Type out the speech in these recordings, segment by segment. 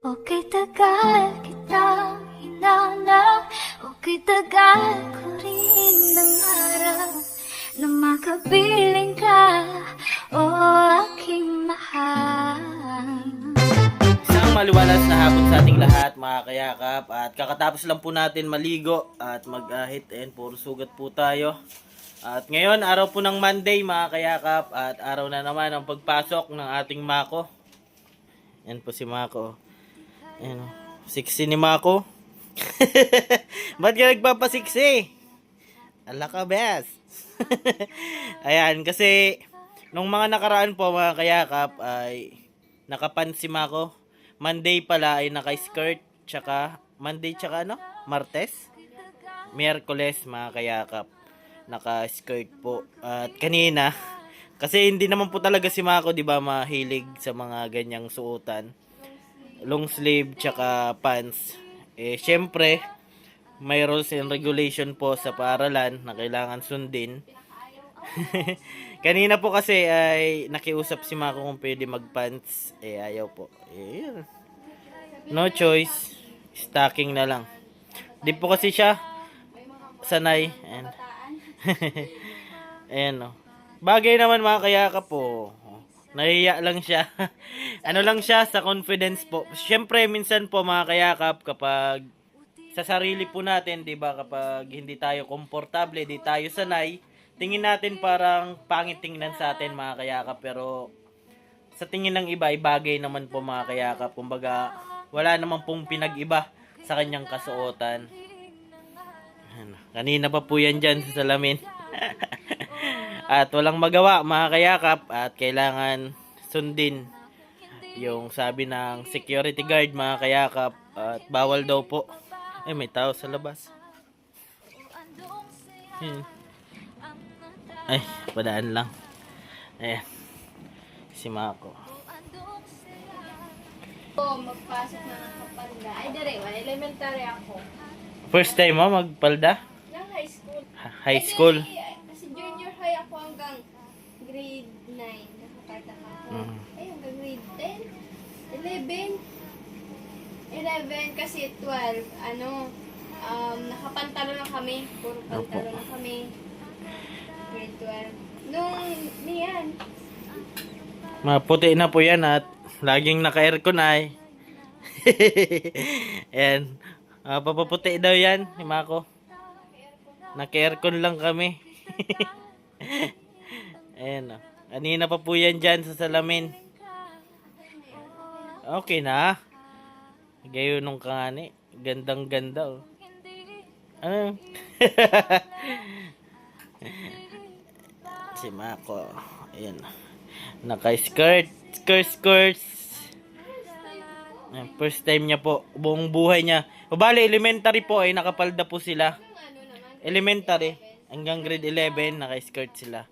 Okay, tagal kita hinanap. Okay, tagal ko rin nangarap na makapiling ka, o aking mahal. Isang maliwalas na hapon sa ating lahat, mga kayakap. At kakatapos lang po natin maligo at mag-ahit and puro sugat po tayo. At ngayon, araw po ng Monday, mga kayakap. At araw na naman ang pagpasok ng ating Mako. Yan po si Mako. Ayan, sexy ni Mako. Ba't ka nagpapasiksi? Ala ka, best. Ayan, kasi nung mga nakaraan po, mga kayakap, ay nakapan si Mako. Monday pala ay naka-skirt, tsaka Monday tsaka ano? Martes? Miyerkules, mga kayakap, naka-skirt po. At kanina, kasi hindi naman po talaga si Mako, 'di ba, mahilig sa mga ganyang suotan. Long sleeve tsaka pants. Eh syempre, may rules and regulation po sa paaralan na kailangan sundin. Kanina po kasi ay nakiusap si Mako kung pwede mag-pants. Eh ayaw po. Eh, yun. No choice. Stocking na lang. Di po kasi siya sanay. Ayan. Ayan, no. Bagay naman, mga kayakap po. Nahiya lang siya. Ano lang siya sa confidence po. Siyempre minsan po, mga kayakap, kapag sa sarili po natin, 'di ba, kapag hindi tayo komportable, di tayo sanay, tingin natin parang pangit tingnan sa atin, mga kayakap, pero sa tingin ng iba ay bagay naman po, mga kayakap. Kumbaga, wala naman pong pinag-iba sa kanyang kasuotan. Kanina pa po yan dyan sa salamin. At walang magawa, mga kayakap, at kailangan sundin yung sabi ng security guard, mga kayakap, at bawal daw po. Ay, may tao sa labas. Ay, padaan lang. Ayan, si Mako. Magpasok na ng kapalda. Ay, dire, elementary ako. First time mo magpalda? Ng high school. High school? Kasi junior high ako hanggang grade 9. Nakakata ka ako. Ay, hanggang grade 10. 11. 11 kasi 12. Nakapantalo na kami. Puro pantalo na kami. Grade 12. Nung, niyan. Maputi na po yan at laging naka-aircon ay. Ayan. Papaputi daw yan, ni Mako. Naka-aircon lang kami. Ayan. Kanina pa po yan dyan sa salamin. Okay na. Gayo nung kangani. Gandang ganda, oh. Ano? Si Mako. Ayan. Naka-skirt. Skirt. First time niya po. Buong buhay niya. O bali, elementary po ay nakapalda po sila. Elementary. Hanggang grade 11, naka-skirt sila.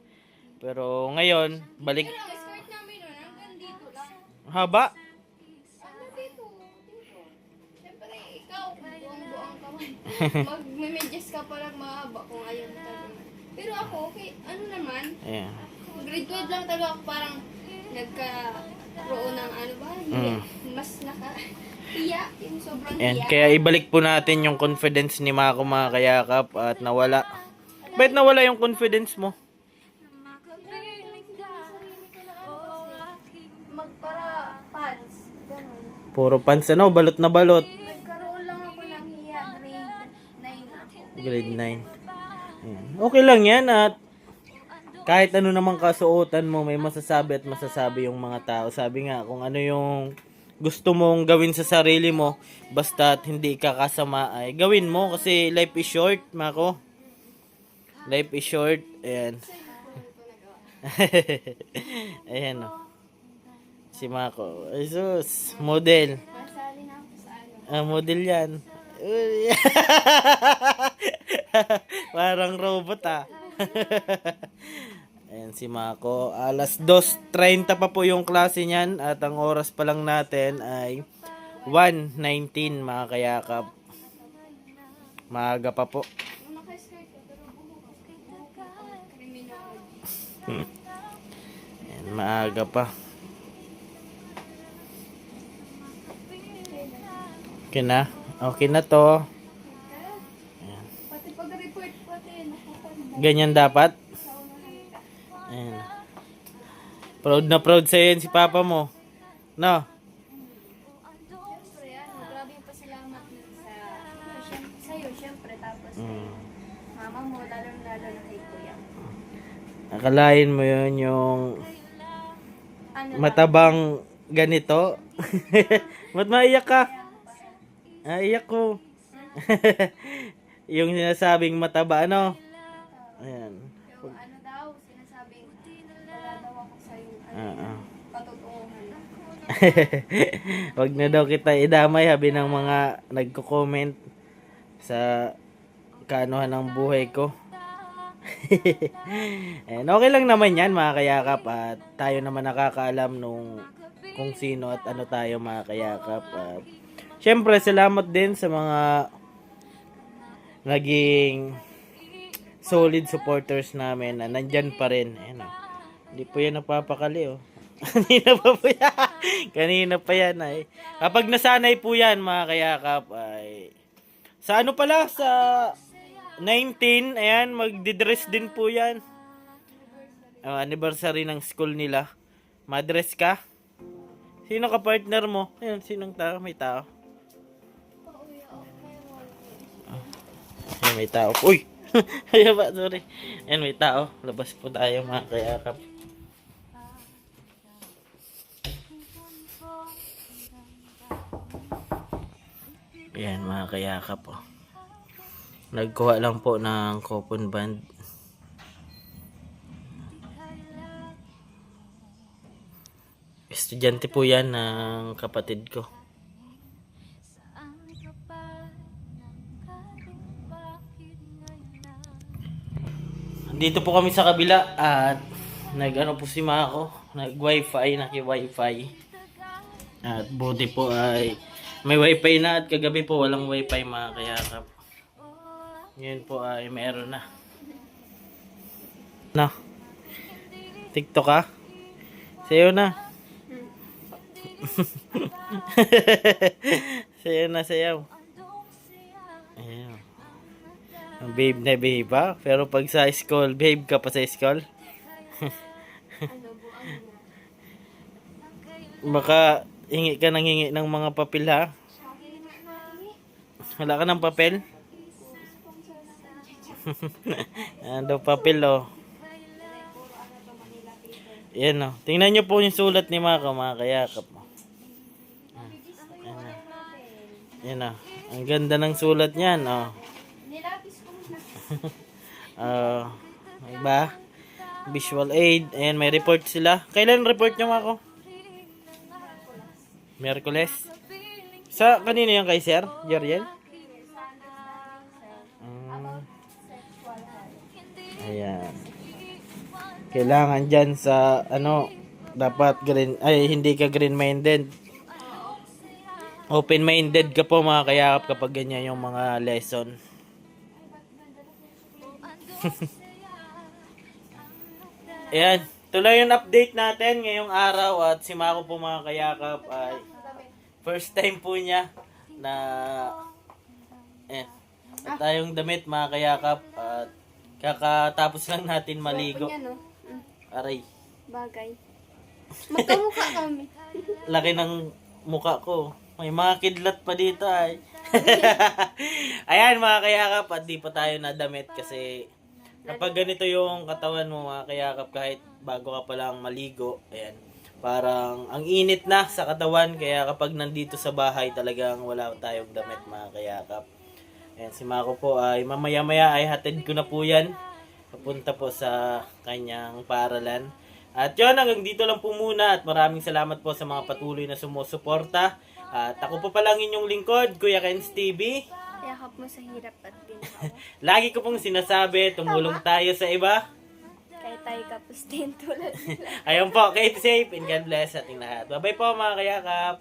Pero ngayon, balik. Pero skirt namin nun, hanggang dito lang. Haba? Ano dito? Siyempre, ikaw, buong-buong ka man. Magme-medyas ka palang mahaba kung ayaw mo talaga. Pero ako, okay, ano naman, Ayan. grade 12 lang talaga ako parang nagkaroon ng ano ba, mas naka-hiya, yung sobrang Ayan. hiya. Kaya ibalik po natin yung confidence ni Mako, mga kayakap, at nawala. Ba't nawala yung confidence mo? Magpara pants, ganun. Puro pants, ano? Balot na balot. Nagkaroon lang ako ng hiya, grade 9 ako. Grade 9. Ayan. Okay lang yan, at kahit ano namang kasuotan mo, may masasabi at masasabi yung mga tao. Sabi nga, kung ano yung gusto mong gawin sa sarili mo, basta't hindi ka kasama, ay gawin mo. Kasi life is short, Mako. Life is short. Ayan. Ayan, o. Si Mako. Ay, sus. Model. Masali na ako sa ano. Model yan. Uy. Parang robot, ah. Ayan si Mako. Alas 2:30 pa po yung klase niyan at ang oras pa lang natin ay 1:19, mga kayakap. Maaga pa po. Naka-skirt ko, pero buhok. Criminal. Ayan, maaga pa. Okay na? Okay na to. Pati pag-report pati nakakanda. Ganyan dapat. Sa unahan ka. Ayan. Proud na proud sa'yo yun si papa mo. No? Siyempre, grabe yung pasalamat sa'yo, siyempre. Tapos Mm. mama mo, lalo-lalo na kay kuya. Akalain mo yun yung Ano matabang ganito. Ba't maiyak ka? Iyak ko. Yung sinasabing mataba, ano? Ayan. yung ano daw, sinasabing, wala daw ako sa'yo, katotohanan. Wag na daw kita idamay habi ng mga nagko-comment sa kaanuhan ng buhay ko. And okay lang naman yan mga kayakap at tayo naman nakakaalam nung kung sino at ano tayo mga kayakap. At syempre salamat din sa mga naging solid supporters namin na nandyan pa rin. Ayan, oh. Hindi po yan napapakali oh. Kanina pa po yan. Kanina pa yan ay. Kapag nasanay po yan mga kayakap ay sa ano pala sa 19, ayan, magdidress din po yan. Anniversary ng school nila. Madress ka? Sino ka partner mo? Ayan, sinong tao? May tao. Ayan, may tao. Uy! Ayan ba? Sorry. Ayan, may tao. Labas po tayo mga kayakap. Ayan mga kayakap. Oh. Nagkuha lang po ng coupon band. Estudyante po yan ng kapatid ko. Dito po kami sa kabila at nag-ano po si Mako. Nag-wifi, naki-wifi. At buti po ay may wifi na at kagabi po walang wifi mga kayakap. Ngayon po ay meron na. No. TikTok ka? Sayo na. Sayo na, sayaw. Ayan. Ang babe na babe ha? Pero pag sa school, babe ka pa sa school? Baka hingi ka nang hingi ng mga papel ha? Wala ka ng papel? Ano papel oh. Yan oh. Tingnan nyo po yung sulat ni Mako mga kayakap mo. Yan oh. Ang ganda ng sulat niyan oh. Nilapis ko na. Diba? Visual aid. Ayan, may report sila. Kailan report nyo Mako? Miyerkules? Sa kanino yung kay Sir? Jeriel? Ayan. Kailangan dyan sa ano, dapat green, ay hindi ka green-minded. Open-minded ka po mga kayakap kapag ganyan yung mga lesson. Ayan. Tuloy yung update natin ngayong araw at si Mako po mga kayakap ay first time po niya na tayong damit mga kayakap at kakatapos lang natin maligo. Yan, no? Aray, Bagay. Magkamukha kami. laki ng mukha ko. May mga kidlat pa dito ay. Ayan mga kayakap at di pa tayo nadamit kasi kapag ganito yung katawan mo mga kayakap kahit bago ka pa lang maligo, ayan, parang ang init na sa katawan kaya kapag nandito sa bahay talagang wala tayong damit mga kayakap. Ayan, si Mako po ay mamaya-maya ay hatid ko na po yan. Papunta po sa kanyang paaralan. At yun, hanggang dito lang po muna at maraming salamat po sa mga patuloy na sumusuporta. At ako po palang inyong lingkod, Kuya Kenz TV. Yakap mo sa hirap at ginawa. Lagi ko pong sinasabi, tumulong tayo sa iba. Kahit tayo kapos din tulad nila. Ayun po, keep safe and God bless ating lahat. Bye-bye po mga kayakap.